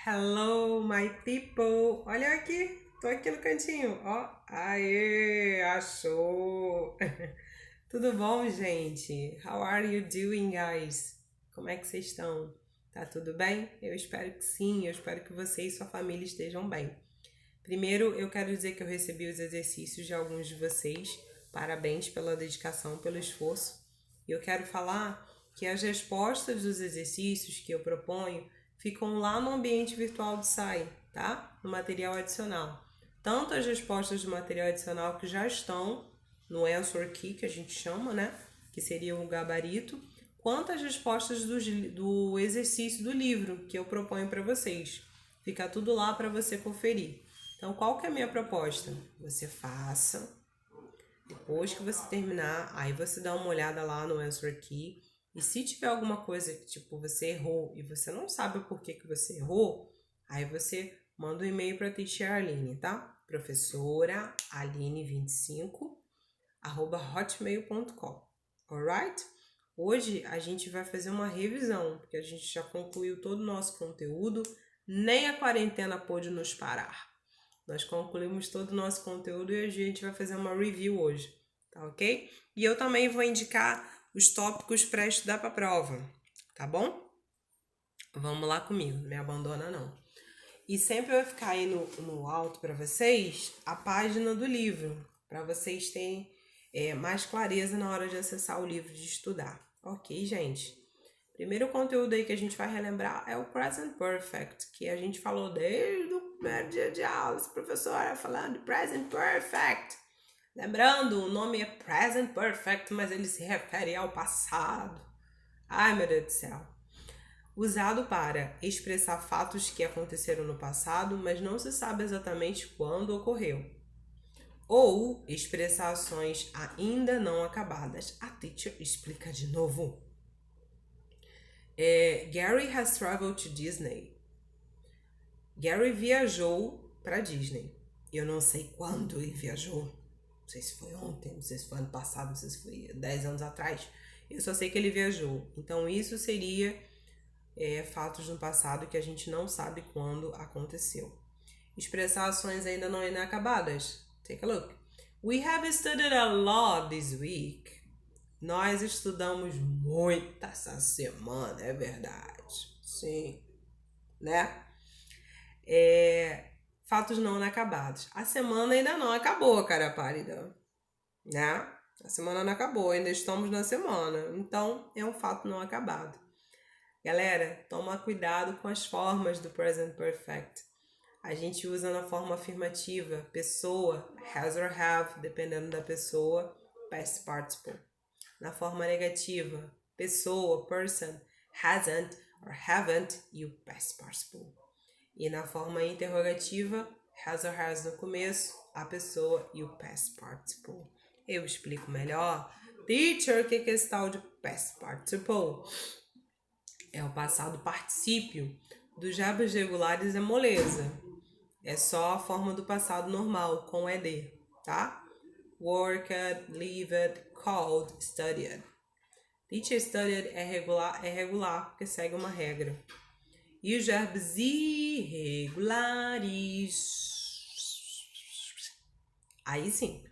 Hello, my people! Olha aqui, tô aqui no cantinho, ó. Aê, achou! Tudo bom, gente? How are you doing, guys? Como é que vocês estão? Tá tudo bem? Eu espero que sim, eu espero que você e sua família estejam bem. Primeiro, eu quero dizer que eu recebi os exercícios de alguns de vocês. Parabéns pela dedicação, pelo esforço. E eu quero falar que as respostas dos exercícios que eu proponho ficam lá no ambiente virtual do SAI, tá? No material adicional. Tanto as respostas do material adicional que já estão no Answer Key, que a gente chama, né? Que seria o gabarito, quanto as respostas do exercício do livro que eu proponho para vocês. Fica tudo lá para você conferir. Então, qual que é a minha proposta? Você faça, depois que você terminar, aí você dá uma olhada lá no Answer Key. E se tiver alguma coisa que, tipo, você errou e você não sabe o porquê que você errou, aí você manda um e-mail para a Teacher Aline, tá? Professora Aline25 @hotmail.com. Alright? Hoje a gente vai fazer uma revisão, porque a gente já concluiu todo o nosso conteúdo, nem a quarentena pôde nos parar. Nós concluímos todo o nosso conteúdo e a gente vai fazer uma review hoje, tá ok? E eu também vou indicar os tópicos para estudar para a prova, tá bom? Vamos lá comigo, não me abandona não. E sempre vai ficar aí no alto para vocês a página do livro, para vocês terem mais clareza na hora de acessar o livro de estudar. Ok, gente? Primeiro conteúdo aí que a gente vai relembrar é o Present Perfect, que a gente falou desde o primeiro dia de aula, esse professora falando de Present Perfect. Lembrando, o nome é Present Perfect, mas ele se refere ao passado. Ai, meu Deus do céu. Usado para expressar fatos que aconteceram no passado, mas não se sabe exatamente quando ocorreu. Ou expressar ações ainda não acabadas. A teacher explica de novo. Gary has traveled to Disney. Gary viajou para Disney. Eu não sei quando ele viajou. Não sei se foi ontem, não sei se foi ano passado, não sei se foi 10 anos atrás. Eu só sei que ele viajou. Então isso seria fatos no passado que a gente não sabe quando aconteceu. Expressar ações ainda não inacabadas. Take a look. We have studied a lot this week. Nós estudamos muito essa semana, é verdade. Sim, né? Fatos não inacabados. A semana ainda não acabou, cara pálida, né? A semana não acabou, ainda estamos na semana. Então, é um fato não acabado. Galera, toma cuidado com as formas do Present Perfect. A gente usa na forma afirmativa, pessoa, has or have, dependendo da pessoa, past participle. Na forma negativa, pessoa, person, hasn't or haven't e o past participle. E na forma interrogativa, has or has no começo, a pessoa e o past participle. Eu explico melhor. Teacher, o que é esse tal de past participle? É o passado particípio. Dos verbos regulares é moleza. É só a forma do passado normal, com ed, tá? Worked, lived, called, studied. Teacher studied é regular, porque segue uma regra. E os verbos irregulares. Aí sim.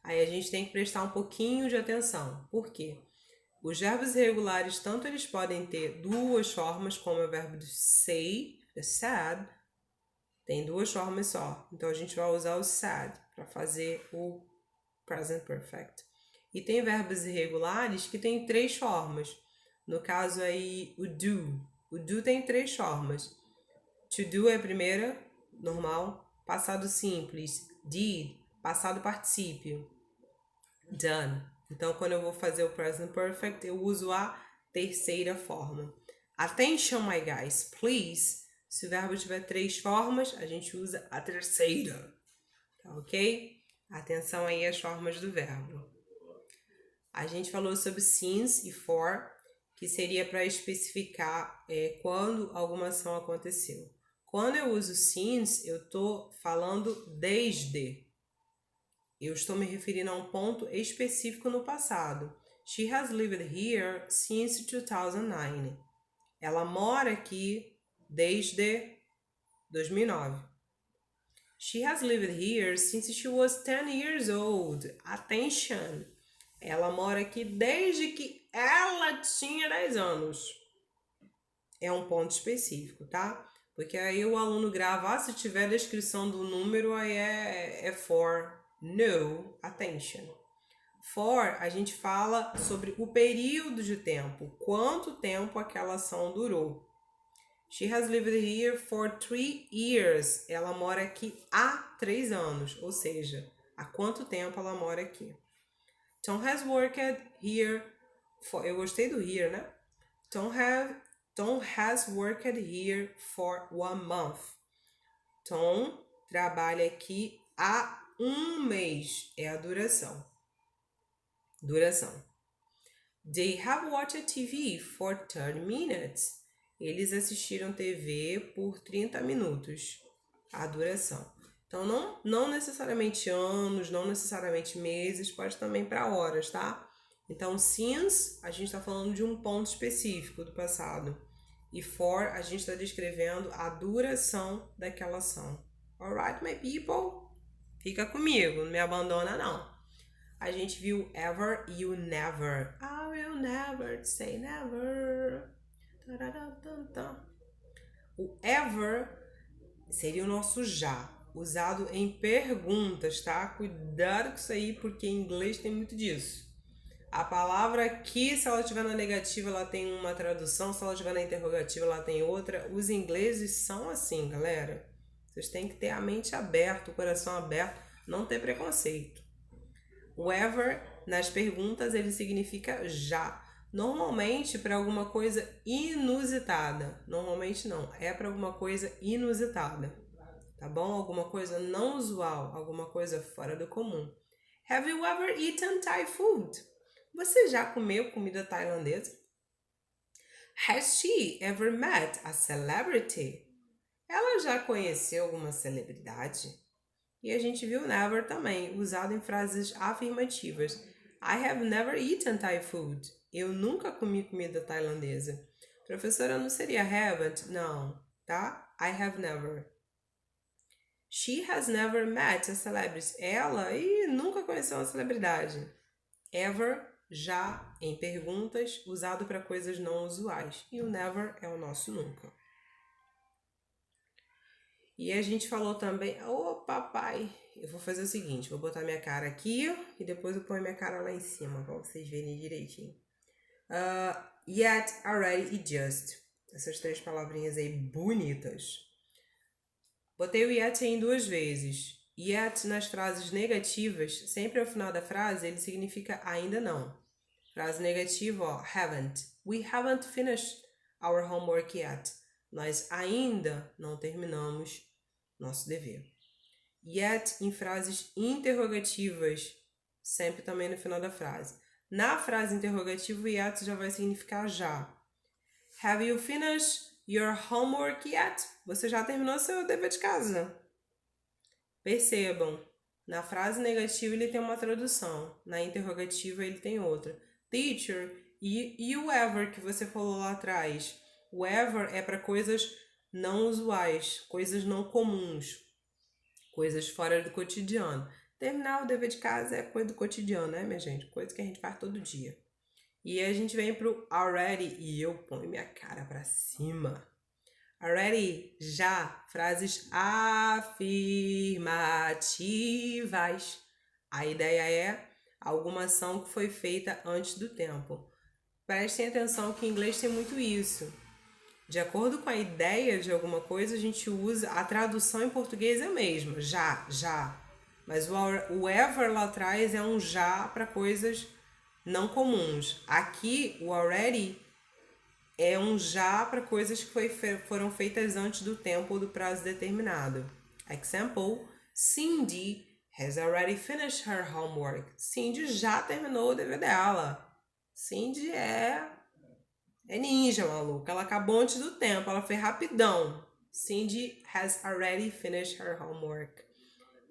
Aí a gente tem que prestar um pouquinho de atenção. Por quê? Os verbos irregulares, tanto eles podem ter duas formas, como o verbo do say, the sad, tem duas formas só. Então a gente vai usar o sad para fazer o present perfect. E tem verbos irregulares que tem três formas. No caso aí, o do. O do tem três formas. To do é a primeira, normal. Passado simples, did. Passado particípio, done. Então, quando eu vou fazer o present perfect, eu uso a terceira forma. Attention, my guys, please. Se o verbo tiver três formas, a gente usa a terceira. Tá ok? Atenção aí às formas do verbo. A gente falou sobre since e for, que seria para especificar quando alguma ação aconteceu. Quando eu uso since, eu estou falando desde. Eu estou me referindo a um ponto específico no passado. She has lived here since 2009. Ela mora aqui desde 2009. She has lived here since she was 10 years old. Attention! Ela mora aqui desde que ela tinha 10 anos. É um ponto específico, tá? Porque aí o aluno grava, se tiver a descrição do número, aí é for. No, attention. For, a gente fala sobre o período de tempo, quanto tempo aquela ação durou. She has lived here for 3 years. Ela mora aqui há 3 anos, ou seja, há quanto tempo ela mora aqui. Tom has worked here for... Eu gostei do here, né? Tom has worked here for 1 month. Tom trabalha aqui há 1 mês. É a duração. They have watched TV for 30 minutes. Eles assistiram TV por 30 minutos. A duração. Então, não necessariamente anos, não necessariamente meses, pode também para horas, tá? Então, since, a gente está falando de um ponto específico do passado. E for, a gente está descrevendo a duração daquela ação. Alright, my people? Fica comigo, não me abandona não. A gente viu ever e o never. I will never say never. O ever seria o nosso já, usado em perguntas, tá? Cuidado com isso aí, porque em inglês tem muito disso. A palavra aqui, se ela estiver na negativa, ela tem uma tradução. Se ela estiver na interrogativa, ela tem outra. Os ingleses são assim, galera. Vocês têm que ter a mente aberta, o coração aberto, não ter preconceito. O ever, nas perguntas, ele significa já. Normalmente para alguma coisa inusitada. Normalmente não, é para alguma coisa inusitada. Tá bom? Alguma coisa não usual, alguma coisa fora do comum. Have you ever eaten Thai food? Você já comeu comida tailandesa? Has she ever met a celebrity? Ela já conheceu alguma celebridade? E a gente viu never também, usado em frases afirmativas. I have never eaten Thai food. Eu nunca comi comida tailandesa. Professora, não seria haven't? Não, tá? I have never. She has never met a celebrity. Ela nunca conheceu uma celebridade. Ever, já, em perguntas, usado para coisas não usuais. E o never é o nosso nunca. E a gente falou também... papai, eu vou fazer o seguinte, vou botar minha cara aqui e depois eu ponho minha cara lá em cima, para vocês verem direitinho. Yet, already e just. Essas 3 palavrinhas aí bonitas. Botei o yet em 2 vezes. Yet nas frases negativas, sempre ao final da frase, ele significa ainda não. Frase negativa, haven't. We haven't finished our homework yet. Nós ainda não terminamos nosso dever. Yet em frases interrogativas, sempre também no final da frase. Na frase interrogativa, o yet já vai significar já. Have you finished your homework yet? Você já terminou seu dever de casa? Percebam, na frase negativa ele tem uma tradução, na interrogativa ele tem outra. Teacher, e o ever que você falou lá atrás? O ever é para coisas não usuais, coisas não comuns, coisas fora do cotidiano. Terminar o dever de casa é coisa do cotidiano, né, minha gente? Coisa que a gente faz todo dia. E a gente vem pro already e eu ponho minha cara para cima. Already, já, frases afirmativas. A ideia é alguma ação que foi feita antes do tempo. Prestem atenção que em inglês tem muito isso. De acordo com a ideia de alguma coisa, a gente usa... A tradução em português é a mesma. Já. Mas o ever lá atrás é um já para coisas não comuns. Aqui, o already é um já para coisas que foram feitas antes do tempo ou do prazo determinado. Example, Cindy has already finished her homework. Cindy já terminou o dever dela. Cindy é ninja, maluca. Ela acabou antes do tempo, ela foi rapidão. Cindy has already finished her homework.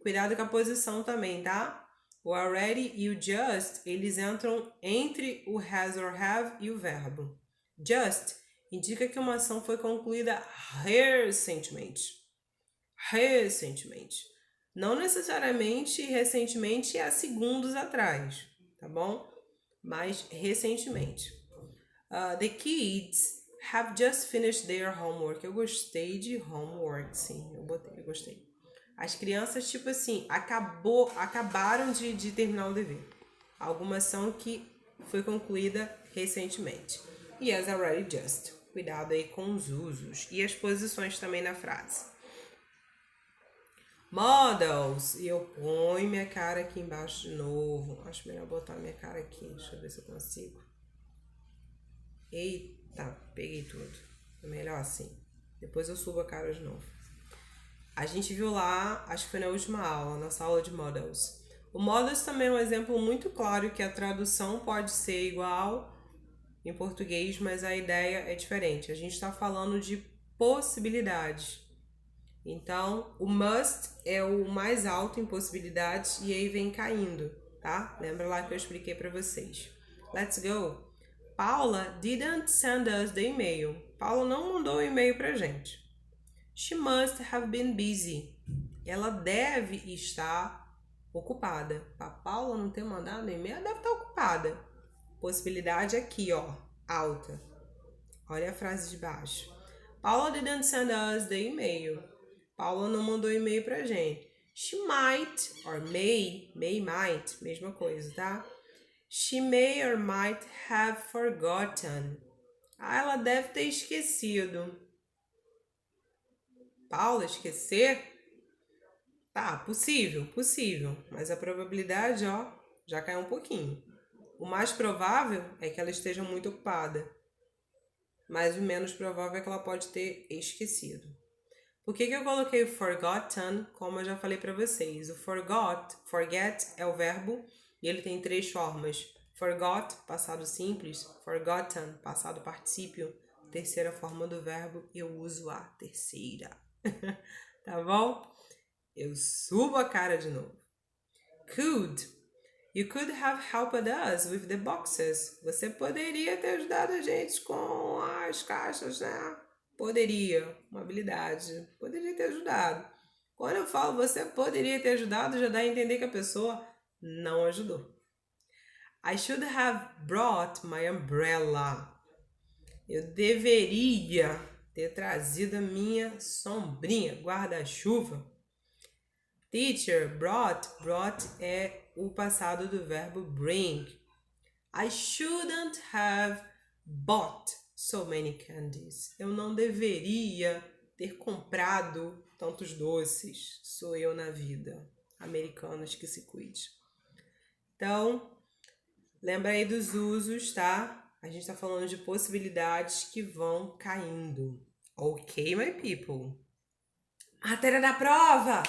Cuidado com a posição também, tá? O already e o just, eles entram entre o has or have e o verbo. Just indica que uma ação foi concluída recentemente. recentemente. Não necessariamente recentemente há segundos atrás, tá bom? Mas recentemente. The kids have just finished their homework. Eu gostei de homework, sim, eu gostei. As crianças, tipo assim, acabaram de terminar o dever. Algumas são que foi concluída recentemente. Yes, already just. Cuidado aí com os usos e as posições também na frase. Models. E eu ponho minha cara aqui embaixo de novo. Acho melhor botar minha cara aqui. Deixa eu ver se eu consigo. Eita, peguei tudo. É melhor assim. Depois eu subo a cara de novo. A gente viu lá, acho que foi na última aula, nossa aula de models. O models também é um exemplo muito claro que a tradução pode ser igual em português, mas a ideia é diferente. A gente está falando de possibilidades. Então, o must é o mais alto em possibilidades e aí vem caindo, tá? Lembra lá que eu expliquei para vocês. Let's go! Paula didn't send us the email. Paula não mandou o e-mail pra gente. She must have been busy. Ela deve estar ocupada. Para Paula não ter mandado e-mail, ela deve estar ocupada. Possibilidade aqui, ó, alta. Olha a frase de baixo. Paula didn't send us the email. Paula não mandou e-mail pra gente. She might or might, mesma coisa, tá? She may or might have forgotten. Ela deve ter esquecido. Paula, esquecer? Tá, possível, mas a probabilidade, ó, já caiu um pouquinho. O mais provável é que ela esteja muito ocupada, mas o menos provável é que ela pode ter esquecido. Por que eu coloquei o forgotten, como eu já falei para vocês? O forget é o verbo e ele tem 3 formas. Forgot, passado simples. Forgotten, passado particípio. Terceira forma do verbo, eu uso a terceira. Tá bom? Eu subo a cara de novo. Could. You could have helped us with the boxes. Você poderia ter ajudado a gente com as caixas, né? Poderia. Uma habilidade. Poderia ter ajudado. Quando eu falo você poderia ter ajudado, já dá a entender que a pessoa não ajudou. I should have brought my umbrella. Eu deveria ter trazido a minha sombrinha, guarda-chuva. Teacher, brought é o passado do verbo bring. I shouldn't have bought so many candies. Eu não deveria ter comprado tantos doces. Sou eu na vida. Americanos que se cuide. Então, lembra aí dos usos, tá? A gente tá falando de possibilidades que vão caindo. Ok, my people? Matéria da prova!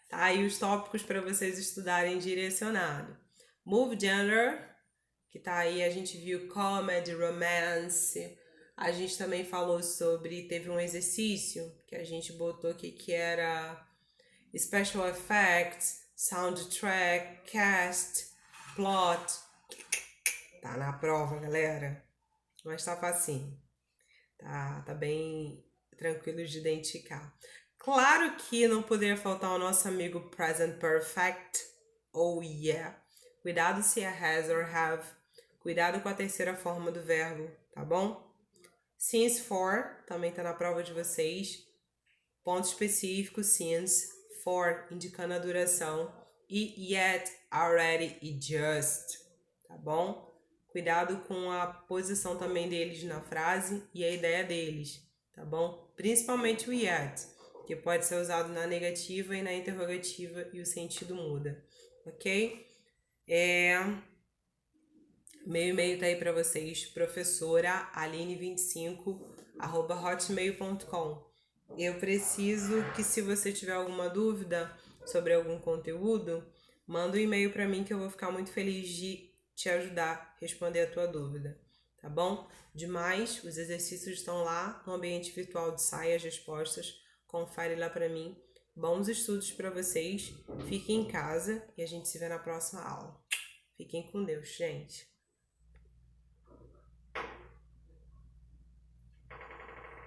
Tá aí os tópicos para vocês estudarem direcionado. Move Gender, que tá aí, a gente viu comedy, romance. A gente também falou sobre, teve um exercício que a gente botou aqui que era special effects, soundtrack, cast, plot. Tá na prova, galera. Mas tá facinho. Tá bem tranquilo de identificar. Claro que não poderia faltar o nosso amigo present perfect. Oh yeah. Cuidado se é has or have. Cuidado com a terceira forma do verbo, tá bom? Since for, também tá na prova de vocês. Ponto específico, since, for, indicando a duração. E yet, already e just, tá bom? Cuidado com a posição também deles na frase e a ideia deles, tá bom? Principalmente o yet, que pode ser usado na negativa e na interrogativa e o sentido muda, ok? Meu e-mail tá aí para vocês, professora aline25@hotmail.com. Eu preciso que, se você tiver alguma dúvida sobre algum conteúdo, manda um e-mail para mim que eu vou ficar muito feliz de te ajudar a responder a tua dúvida, tá bom? Demais, os exercícios estão lá no ambiente virtual de Sai as Respostas. Confere lá para mim. Bons estudos para vocês. Fiquem em casa e a gente se vê na próxima aula. Fiquem com Deus, gente.